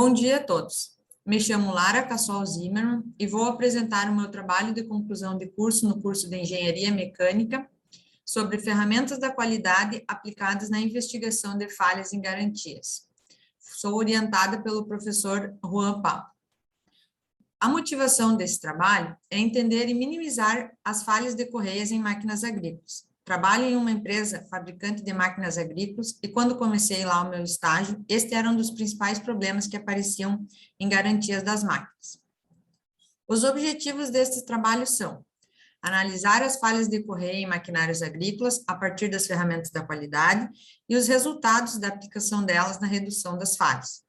Bom dia a todos. Me chamo Lara Cassol Zimmermann e vou apresentar o meu trabalho de conclusão de curso no curso de Engenharia Mecânica sobre ferramentas da qualidade aplicadas na investigação de falhas em garantias. Sou orientada pelo professor Juan Pablo. A motivação desse trabalho é entender e minimizar as falhas de correias em máquinas agrícolas. Trabalho em uma empresa fabricante de máquinas agrícolas e quando comecei lá o meu estágio, este era um dos principais problemas que apareciam em garantias das máquinas. Os objetivos deste trabalho são analisar as falhas de correia em maquinários agrícolas a partir das ferramentas da qualidade e os resultados da aplicação delas na redução das falhas.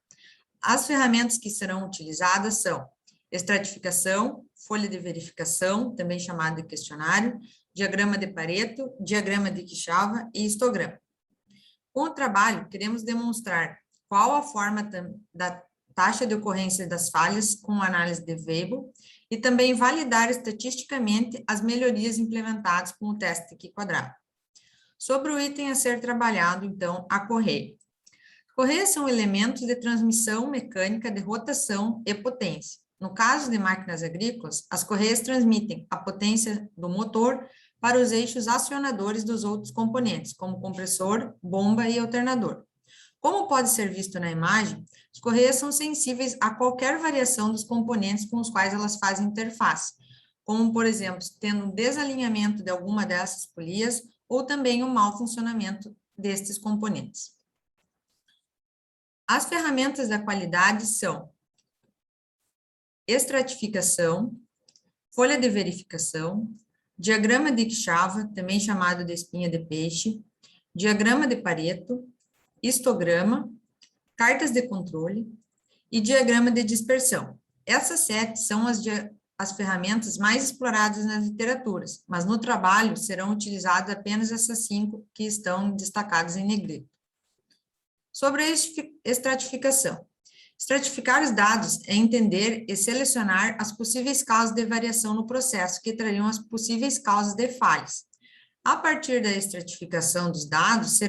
As ferramentas que serão utilizadas são estratificação, folha de verificação, também chamada de questionário, diagrama de Pareto, diagrama de Kishava e histograma. Com o trabalho, queremos demonstrar qual a forma da taxa de ocorrência das falhas com análise de Weibull e também validar estatisticamente as melhorias implementadas com o teste Q quadrado. Sobre o item a ser trabalhado, então, a correia. Correias são elementos de transmissão mecânica de rotação e potência. No caso de máquinas agrícolas, as correias transmitem a potência do motor para os eixos acionadores dos outros componentes, como compressor, bomba e alternador. Como pode ser visto na imagem, as correias são sensíveis a qualquer variação dos componentes com os quais elas fazem interface, como, por exemplo, tendo um desalinhamento de alguma dessas polias ou também o mau funcionamento destes componentes. As ferramentas da qualidade são estratificação, folha de verificação, diagrama de Kishava, também chamado de espinha de peixe, diagrama de Pareto, histograma, cartas de controle e diagrama de dispersão. Essas 7 são as ferramentas mais exploradas nas literaturas, mas no trabalho serão utilizadas apenas essas 5 que estão destacadas em negrito. Sobre a estratificação. Estratificar os dados é entender e selecionar as possíveis causas de variação no processo que trariam as possíveis causas de falhas. A partir da estratificação dos dados,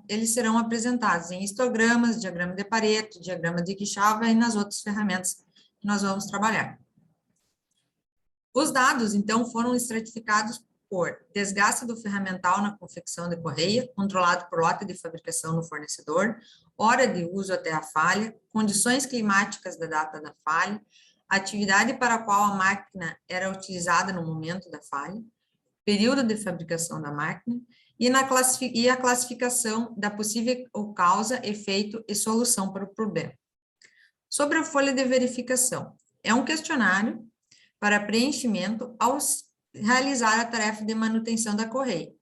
eles serão apresentados em histogramas, diagrama de Pareto, diagrama de Kishava e nas outras ferramentas que nós vamos trabalhar. Os dados, então, foram estratificados por desgaste do ferramental na confecção de correia, controlado por lote de fabricação no fornecedor, hora de uso até a falha, condições climáticas da data da falha, atividade para a qual a máquina era utilizada no momento da falha, período de fabricação da máquina e a classificação da possível causa, efeito e solução para o problema. Sobre a folha de verificação, é um questionário para preenchimento ao realizar a tarefa de manutenção da correia.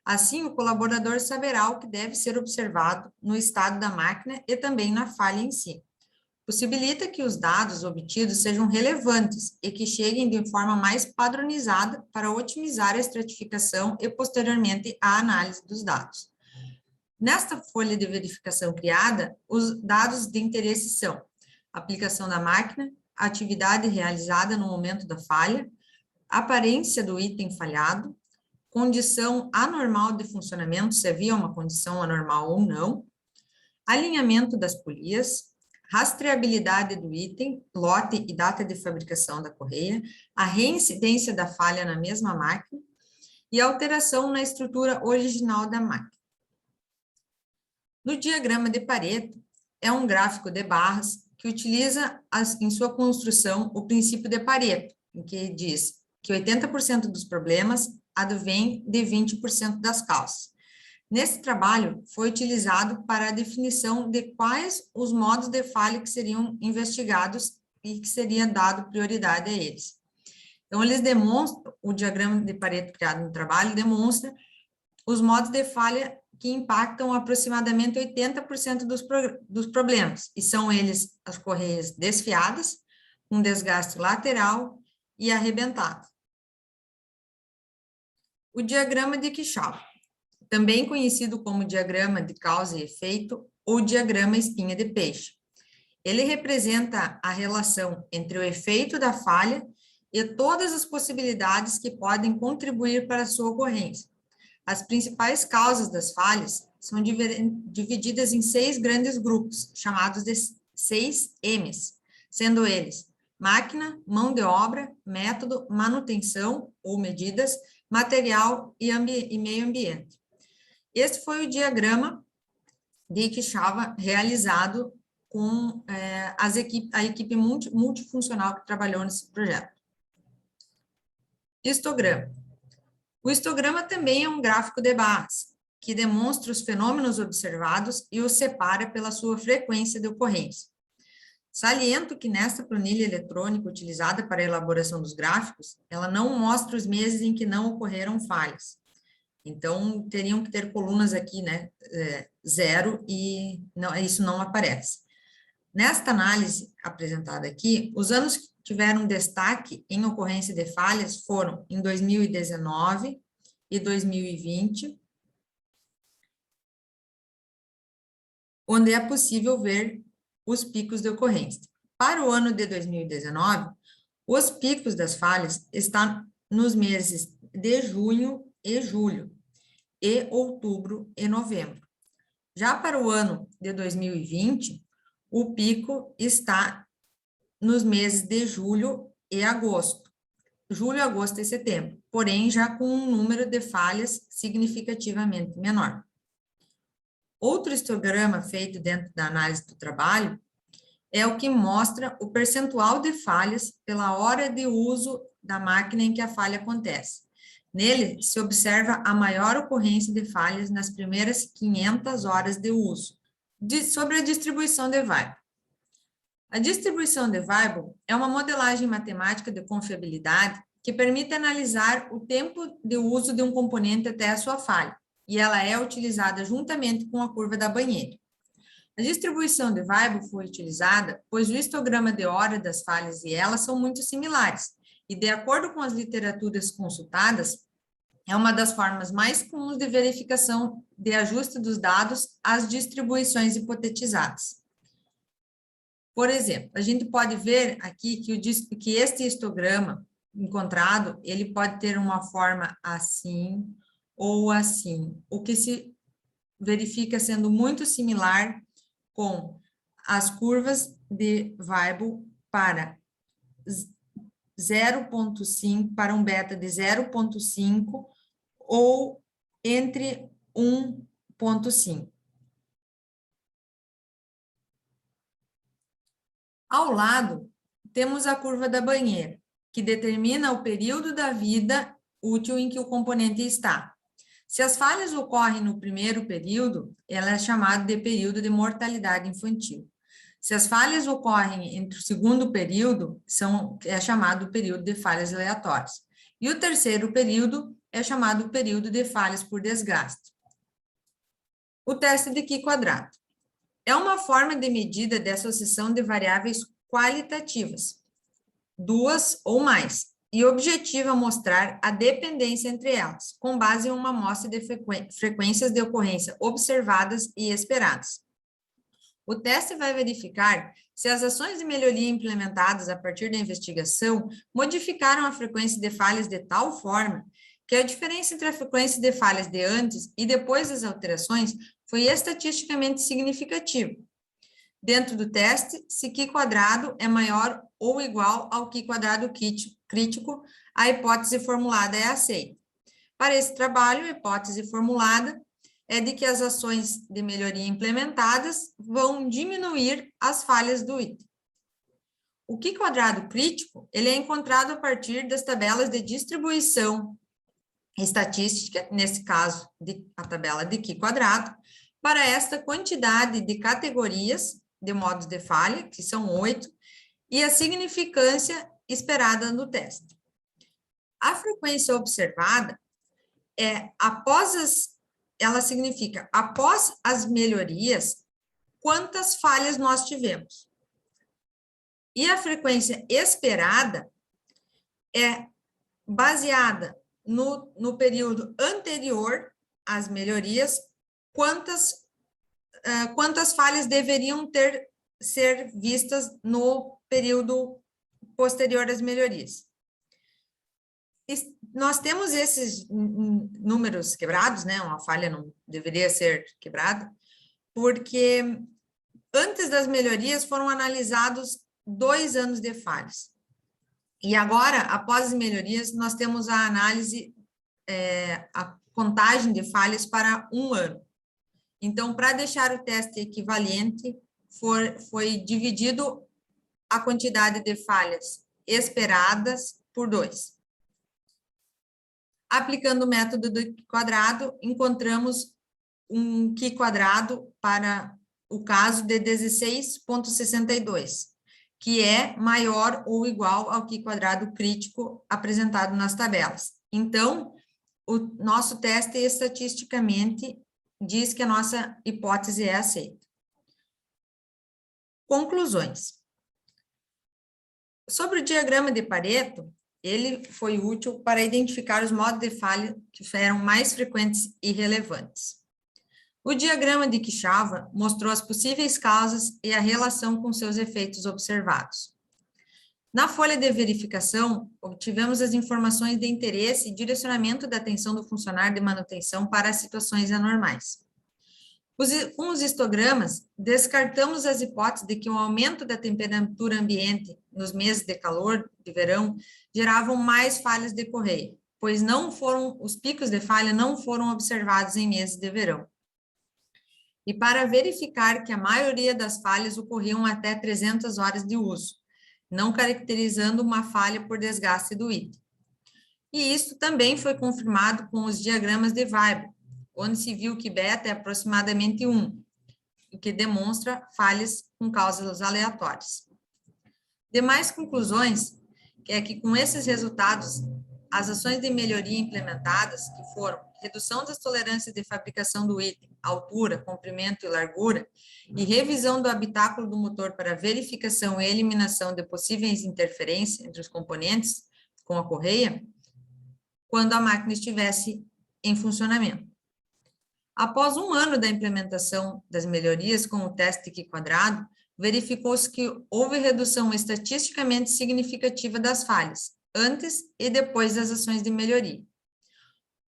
Assim, o colaborador saberá o que deve ser observado no estado da máquina e também na falha em si. Possibilita que os dados obtidos sejam relevantes e que cheguem de forma mais padronizada para otimizar a estratificação e, posteriormente, a análise dos dados. Nesta folha de verificação criada, os dados de interesse são aplicação da máquina, atividade realizada no momento da falha, aparência do item falhado, condição anormal de funcionamento, se havia uma condição anormal ou não, alinhamento das polias, rastreabilidade do item, lote e data de fabricação da correia, a reincidência da falha na mesma máquina e alteração na estrutura original da máquina. No diagrama de Pareto, é um gráfico de barras que utiliza em sua construção o princípio de Pareto, em que diz que 80% dos problemas advém de 20% das causas. Nesse trabalho, foi utilizado para a definição de quais os modos de falha que seriam investigados e que seria dado prioridade a eles. Então, eles demonstram, o diagrama de Pareto criado no trabalho demonstra os modos de falha que impactam aproximadamente 80% dos problemas, e são eles as correias desfiadas, com desgaste lateral e arrebentado. O diagrama de Kishava, também conhecido como diagrama de causa e efeito ou diagrama espinha de peixe. Ele representa a relação entre o efeito da falha e todas as possibilidades que podem contribuir para a sua ocorrência. As principais causas das falhas são divididas em 6 grandes grupos, chamados de 6 M's, sendo eles máquina, mão de obra, método, manutenção ou medidas, material e meio ambiente. Esse foi o diagrama de Quixava realizado com a equipe multifuncional que trabalhou nesse projeto. Histograma. O histograma também é um gráfico de barras, que demonstra os fenômenos observados e os separa pela sua frequência de ocorrência. Saliento que nesta planilha eletrônica utilizada para a elaboração dos gráficos, ela não mostra os meses em que não ocorreram falhas. Então, teriam que ter colunas aqui, né, 0, e não, isso não aparece. Nesta análise apresentada aqui, os anos que tiveram destaque em ocorrência de falhas foram em 2019 e 2020, onde é possível ver os picos de ocorrência. Para o ano de 2019, os picos das falhas estão nos meses de junho e julho, e outubro e novembro. Já para o ano de 2020, o pico está nos meses de julho e agosto. Julho, agosto e setembro, porém já com um número de falhas significativamente menor. Outro histograma feito dentro da análise do trabalho é o que mostra o percentual de falhas pela hora de uso da máquina em que a falha acontece. Nele, se observa a maior ocorrência de falhas nas primeiras 500 horas de uso. Sobre a distribuição de Weibull. A distribuição de Weibull é uma modelagem matemática de confiabilidade que permite analisar o tempo de uso de um componente até a sua falha, e ela é utilizada juntamente com a curva da banheira. A distribuição de Weibull foi utilizada, pois o histograma de hora das falhas e elas são muito similares, e de acordo com as literaturas consultadas, é uma das formas mais comuns de verificação de ajuste dos dados às distribuições hipotetizadas. Por exemplo, a gente pode ver aqui que este histograma encontrado, ele pode ter uma forma assim ou assim, o que se verifica sendo muito similar com as curvas de Weibull para 0,5, para um beta de 0,5 ou entre 1,5. Ao lado, temos a curva da banheira, que determina o período da vida útil em que o componente está. Se as falhas ocorrem no primeiro período, ela é chamada de período de mortalidade infantil. Se as falhas ocorrem entre o segundo período, é chamado período de falhas aleatórias. E o terceiro período é chamado período de falhas por desgaste. O teste de Q quadrado. É uma forma de medida de associação de variáveis qualitativas, duas ou mais, e objetiva mostrar a dependência entre elas, com base em uma amostra de frequências de ocorrência observadas e esperadas. O teste vai verificar se as ações de melhoria implementadas a partir da investigação modificaram a frequência de falhas de tal forma que a diferença entre a frequência de falhas de antes e depois das alterações foi estatisticamente significativa. Dentro do teste, se Q quadrado é maior ou igual ao Q quadrado crítico, a hipótese formulada é aceita. Para esse trabalho, a hipótese formulada é de que as ações de melhoria implementadas vão diminuir as falhas do item. O Q quadrado crítico, ele é encontrado a partir das tabelas de distribuição estatística, nesse caso, a tabela de Q quadrado, para esta quantidade de categorias de modos de falha, que são 8, e a significância esperada no teste. A frequência observada ela significa, após as melhorias, quantas falhas nós tivemos. E a frequência esperada é baseada no período anterior às melhorias, quantas falhas deveriam ser vistas no período posterior às melhorias. Nós temos esses números quebrados, né? Uma falha não deveria ser quebrada, porque Antes das melhorias, foram analisados 2 anos de falhas. E agora, após as melhorias, nós temos a análise, a contagem de falhas para 1 ano. Então, para deixar o teste equivalente, foi dividido a quantidade de falhas esperadas por 2. Aplicando o método do quadrado, encontramos um Q quadrado para o caso de 16,62, que é maior ou igual ao Q quadrado crítico apresentado nas tabelas. Então, o nosso teste estatisticamente diz que a nossa hipótese é aceita. Conclusões. Sobre o diagrama de Pareto, ele foi útil para identificar os modos de falha que eram mais frequentes e relevantes. O diagrama de Kishava mostrou as possíveis causas e a relação com seus efeitos observados. Na folha de verificação, obtivemos as informações de interesse e direcionamento da atenção do funcionário de manutenção para as situações anormais. Com os histogramas, descartamos as hipóteses de que o aumento da temperatura ambiente nos meses de calor, de verão, geravam mais falhas de correia, pois os picos de falha não foram observados em meses de verão. E para verificar que a maioria das falhas ocorriam até 300 horas de uso, não caracterizando uma falha por desgaste do item. E isso também foi confirmado com os diagramas de Weber, onde se viu que beta é aproximadamente 1, o que demonstra falhas com causas aleatórias. Demais conclusões é que com esses resultados, as ações de melhoria implementadas, que foram redução das tolerâncias de fabricação do item, altura, comprimento e largura, e revisão do habitáculo do motor para verificação e eliminação de possíveis interferências entre os componentes com a correia, quando a máquina estivesse em funcionamento. Após 1 ano da implementação das melhorias com o teste Q quadrado, verificou-se que houve redução estatisticamente significativa das falhas, antes e depois das ações de melhoria.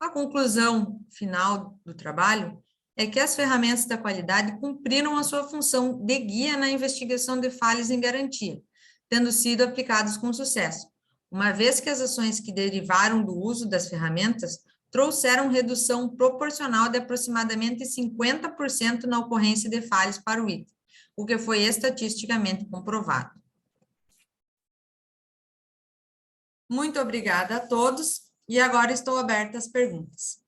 A conclusão final do trabalho é que as ferramentas da qualidade cumpriram a sua função de guia na investigação de falhas em garantia, tendo sido aplicadas com sucesso, uma vez que as ações que derivaram do uso das ferramentas trouxeram redução proporcional de aproximadamente 50% na ocorrência de falhas para o item, o que foi estatisticamente comprovado. Muito obrigada a todos, e agora estou aberta às perguntas.